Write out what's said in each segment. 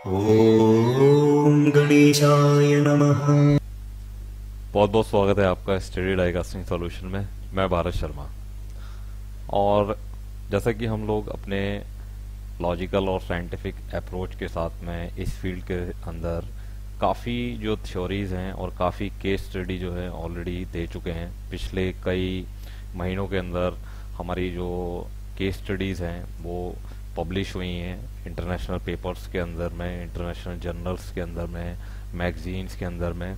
ओम गणेशाय नमः। बहुत बहुत स्वागत है आपका स्टडी डाइकास्टिंग सॉल्यूशन में। मैं भारत शर्मा। और जैसा कि हम लोग अपने लॉजिकल और साइंटिफिक अप्रोच के साथ में इस फील्ड के अंदर काफ़ी जो थ्योरीज हैं और काफ़ी केस स्टडी जो है ऑलरेडी दे चुके हैं। पिछले कई महीनों के अंदर हमारी जो केस स्टडीज़ हैं वो पब्लिश हुई हैं इंटरनेशनल पेपर्स के अंदर में, इंटरनेशनल जर्नल्स के अंदर में, मैगजीन्स के अंदर में।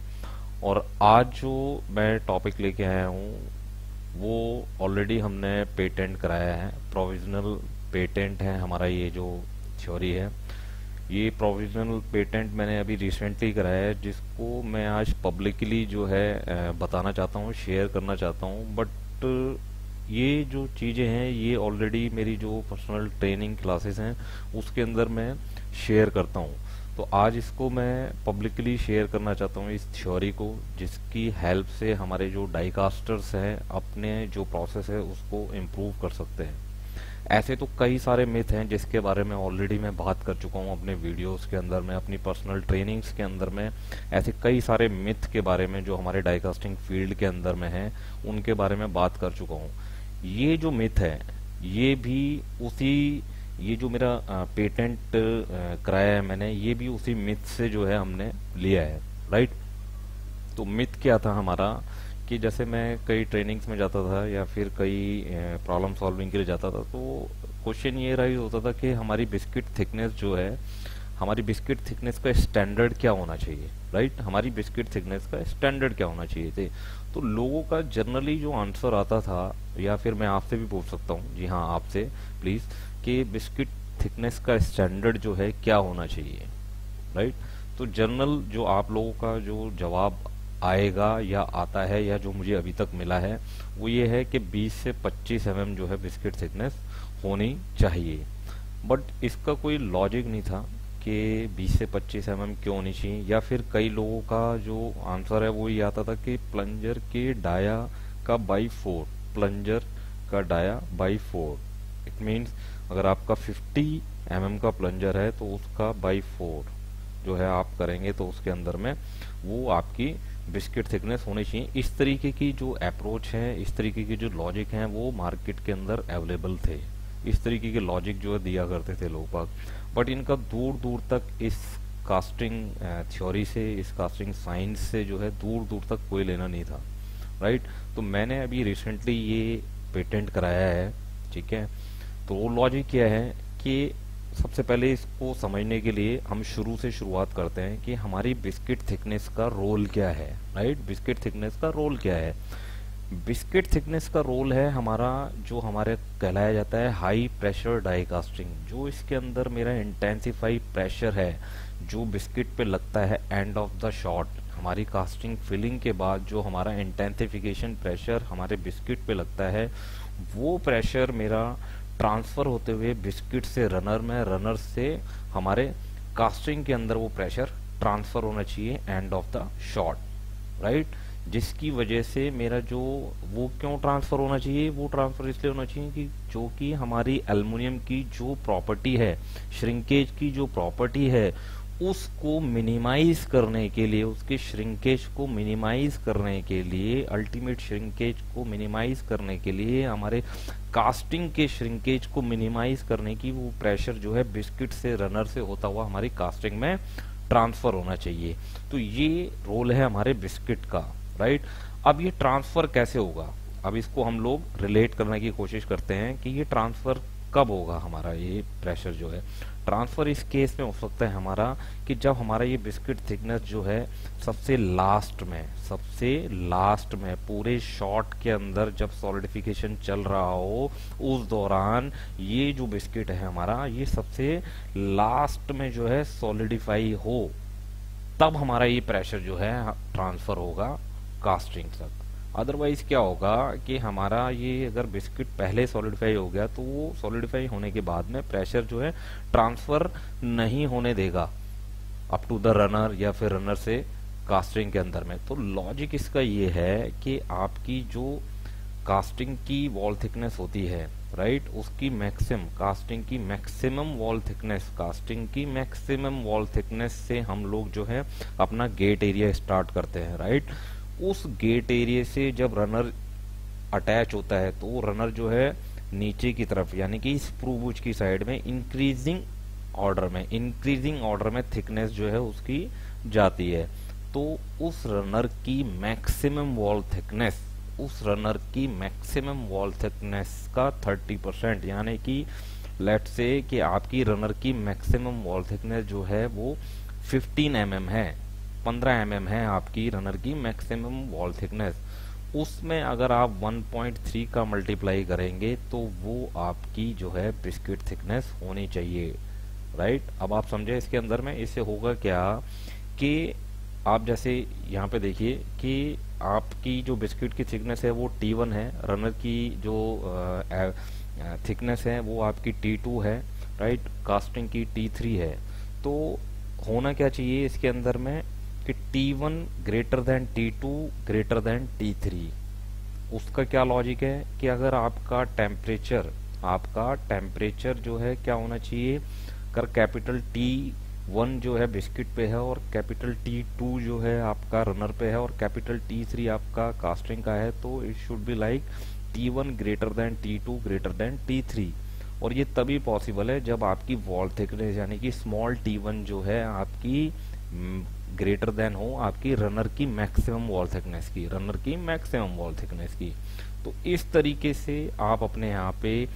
और आज जो मैं टॉपिक लेके आया हूँ वो ऑलरेडी हमने पेटेंट कराया है। प्रोविजनल पेटेंट है हमारा ये जो थ्योरी है। ये प्रोविजनल पेटेंट मैंने अभी रिसेंटली कराया है, जिसको मैं आज पब्लिकली जो है बताना चाहता हूँ, शेयर करना चाहता हूँ। बट ये जो चीज़ें हैं ये ऑलरेडी मेरी जो पर्सनल ट्रेनिंग क्लासेस हैं उसके अंदर मैं शेयर करता हूँ। तो आज इसको मैं पब्लिकली शेयर करना चाहता हूँ इस थ्योरी को, जिसकी हेल्प से हमारे जो डाइकास्टर्स हैं अपने जो प्रोसेस है उसको इम्प्रूव कर सकते हैं। ऐसे तो कई सारे मिथ हैं जिसके बारे में ऑलरेडी मैं बात कर चुका हूँ अपने वीडियोस के अंदर में, अपनी पर्सनल ट्रेनिंग्स के अंदर में। ऐसे कई सारे मिथ के बारे में जो हमारे डाइकास्टिंग फील्ड के अंदर में हैं उनके बारे में बात कर चुका हूँ। ये जो मिथ है ये भी उसी, ये जो मेरा पेटेंट कराया है मैंने, ये भी उसी मिथ से जो है हमने लिया है, राइट। तो मिथ क्या था हमारा कि जैसे मैं कई ट्रेनिंग्स में जाता था या फिर कई प्रॉब्लम सॉल्विंग के लिए जाता था, तो क्वेश्चन ये राइज होता था कि हमारी बिस्किट थिकनेस जो है, हमारी बिस्किट थिकनेस का स्टैंडर्ड क्या होना चाहिए, राइट। हमारी बिस्किट थिकनेस का स्टैंडर्ड क्या होना चाहिए थे। तो लोगों का जनरली जो आंसर आता था, या फिर मैं आपसे भी पूछ सकता हूँ, जी हाँ आपसे प्लीज, कि बिस्किट थिकनेस का स्टैंडर्ड जो है क्या होना चाहिए, राइट। तो जनरल जो आप लोगों का जो जवाब आएगा या आता है या जो मुझे अभी तक मिला है वो ये है कि 20 से 25 mm जो है बिस्किट थिकनेस होनी चाहिए। बट इसका कोई लॉजिक नहीं था कि 20 से 25 mm क्यों होनी चाहिए। या फिर कई लोगों का जो आंसर है वो ये आता था कि प्लंजर के डाया का बाई 4, प्लंजर का डाया बाई 4। इट मीन्स अगर आपका 50 mm का प्लंजर है तो उसका बाई 4 जो है आप करेंगे तो उसके अंदर में वो आपकी बिस्किट थिकनेस होनी चाहिए। इस तरीके की जो अप्रोच है, इस तरीके की जो लॉजिक हैं वो मार्केट के अंदर अवेलेबल थे। इस तरीके के लॉजिक जो है दिया करते थे लोग बाग। बट इनका दूर दूर तक इस कास्टिंग थ्योरी से, इस कास्टिंग साइंस से जो है दूर दूर तक कोई लेना नहीं था, राइट। तो मैंने अभी रिसेंटली ये पेटेंट कराया है, ठीक है। तो वो लॉजिक क्या है कि सबसे पहले इसको समझने के लिए हम शुरू से शुरुआत करते हैं कि हमारी बिस्किट थिकनेस का रोल क्या है, राइट। बिस्किट थिकनेस का रोल क्या है। बिस्किट थिकनेस का रोल है हमारा, जो हमारे कहलाया जाता है हाई प्रेशर डाई कास्टिंग। जो इसके अंदर मेरा इंटेंसिफाई प्रेशर है जो बिस्किट पे लगता है एंड ऑफ द शॉट, हमारी कास्टिंग फिलिंग के बाद जो हमारा इंटेंसिफिकेशन प्रेशर हमारे बिस्किट पे लगता है, वो प्रेशर मेरा ट्रांसफर होते हुए बिस्किट से रनर में, रनर से हमारे कास्टिंग के अंदर वो प्रेशर ट्रांसफर होना चाहिए end of the shot, right. जिसकी वजह से मेरा जो, वो क्यों ट्रांसफर होना चाहिए, वो ट्रांसफर इसलिए होना चाहिए कि जो कि हमारी एल्युमिनियम की जो प्रॉपर्टी है, श्रिंकेज की जो प्रॉपर्टी है, उसको मिनिमाइज करने के लिए, उसके श्रिंकेज को मिनिमाइज करने के लिए, अल्टीमेट श्रिंकेज को मिनिमाइज करने के लिए, हमारे कास्टिंग के श्रिंकेज को मिनिमाइज करने की वो प्रेशर जो है बिस्किट से रनर से होता हुआ हमारी कास्टिंग में ट्रांसफर होना चाहिए। तो ये रोल है हमारे बिस्किट का, राइट। अब ये ट्रांसफर कैसे होगा, अब इसको हम लोग रिलेट करने की कोशिश करते हैं कि ये ट्रांसफर कब होगा हमारा, ये प्रेशर जो है ट्रांसफर इस केस में हो सकता है हमारा कि जब हमारा ये बिस्किट थिकनेस जो है सबसे लास्ट में, सबसे लास्ट में पूरे शॉट के अंदर जब सॉलिडिफिकेशन चल रहा हो, उस दौरान ये जो बिस्किट है हमारा ये सबसे लास्ट में जो है सॉलिडिफाई हो, तब हमारा ये प्रेशर जो है ट्रांसफर होगा कास्टिंग तक। अदरवाइज क्या होगा कि हमारा ये अगर बिस्किट पहले सॉलिडिफाई हो गया तो वो सॉलिडिफाई होने के बाद में प्रेशर जो है ट्रांसफर नहीं होने देगा अप टू द रनर या फिर रनर से कास्टिंग के अंदर में। तो लॉजिक इसका ये है कि आपकी जो कास्टिंग की वॉल थिकनेस होती है, राइट, उसकी मैक्सिमम कास्टिंग की मैक्सिमम वॉल थिकनेस से हम लोग जो है अपना गेट एरिया स्टार्ट करते हैं, राइट। उस गेट एरिया से जब रनर अटैच होता है तो रनर जो है नीचे की तरफ यानी कि स्क्रू बुच की साइड में इंक्रीजिंग ऑर्डर में थिकनेस जो है उसकी जाती है। तो उस रनर की मैक्सिमम वॉल थिकनेस का 30% यानी कि लेट्स से कि आपकी रनर की मैक्सिमम वॉल थिकनेस जो है वो 15 mm है, 15 mm है आपकी रनर की मैक्सिमम वॉल थिकनेस। उसमें अगर आप 1.3 का मल्टीप्लाई करेंगे तो वो आपकी जो है बिस्किट थिकनेस होनी चाहिए, राइट। अब आप समझे इसके अंदर में इससे होगा क्या कि आप जैसे यहाँ पे देखिए कि आपकी जो बिस्किट की थिकनेस है वो T1 है, रनर की जो थिकनेस है वो आपकी T2 है, राइट, कास्टिंग की T3 है। तो होना क्या चाहिए इसके अंदर में कि T1 greater than T2 greater than T3। उसका क्या लॉजिक है कि अगर आपका टेम्परेचर जो है क्या होना चाहिए, अगर कैपिटल T1 जो है बिस्किट पे है और कैपिटल T2 जो है आपका रनर पे है और कैपिटल T3 आपका कास्टिंग का है, तो it should be like T1 greater than T2 greater than T3। और ये तभी पॉसिबल है जब आपकी वॉल थिकनेस यानी कि स्मॉल T1 जो है आपकी ग्रेटर देन हो आपकी रनर की मैक्सिमम वॉल थिकनेस की। तो इस तरीके से आप अपने यहाँ पे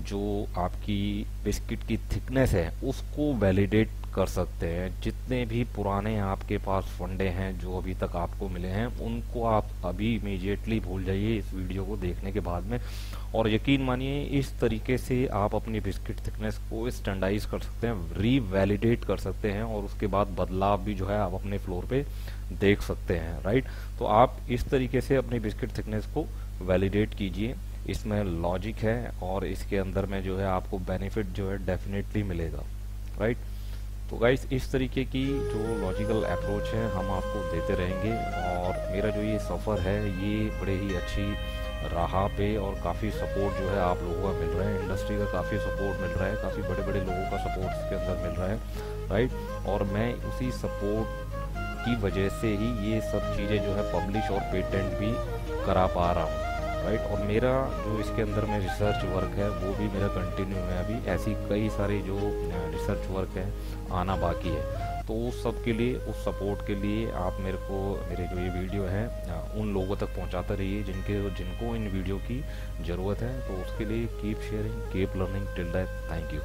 जो आपकी बिस्किट की थिकनेस है उसको वैलिडेट कर सकते हैं। जितने भी पुराने आपके पास फंडे हैं जो अभी तक आपको मिले हैं उनको आप अभी इमीडिएटली भूल जाइए इस वीडियो को देखने के बाद में, और यकीन मानिए इस तरीके से आप अपनी बिस्किट थिकनेस को स्टैंडर्डाइज कर सकते हैं, रीवैलिडेट कर सकते हैं, और उसके बाद बदलाव भी जो है आप अपने फ्लोर पे देख सकते हैं, राइट। तो आप इस तरीके से अपनी बिस्किट थिकनेस को वैलिडेट कीजिए, इसमें लॉजिक है और इसके अंदर में जो है आपको बेनिफिट जो है डेफिनेटली मिलेगा, राइट। तो गाइस इस तरीके की जो लॉजिकल अप्रोच है हम आपको देते रहेंगे, और मेरा जो ये सफ़र है ये बड़े ही अच्छी राह पे और काफ़ी सपोर्ट जो है आप लोगों का मिल रहा है, इंडस्ट्री का काफ़ी सपोर्ट मिल रहा है, काफ़ी बड़े बड़े लोगों का सपोर्ट इसके अंदर मिल रहा है, राइट। और मैं उसी सपोर्ट की वजह से ही ये सब चीज़ें जो है पब्लिश और पेटेंट भी करा पा रहा हूँ, राइट। और मेरा जो इसके अंदर में रिसर्च वर्क है वो भी मेरा कंटिन्यू है, अभी ऐसी कई सारे जो रिसर्च वर्क है आना बाकी है। तो उस सब के लिए, उस सपोर्ट के लिए आप मेरे जो ये वीडियो है उन लोगों तक पहुंचाते रहिए जिनको इन वीडियो की ज़रूरत है। तो उसके लिए keep sharing, keep learning till that, thank you.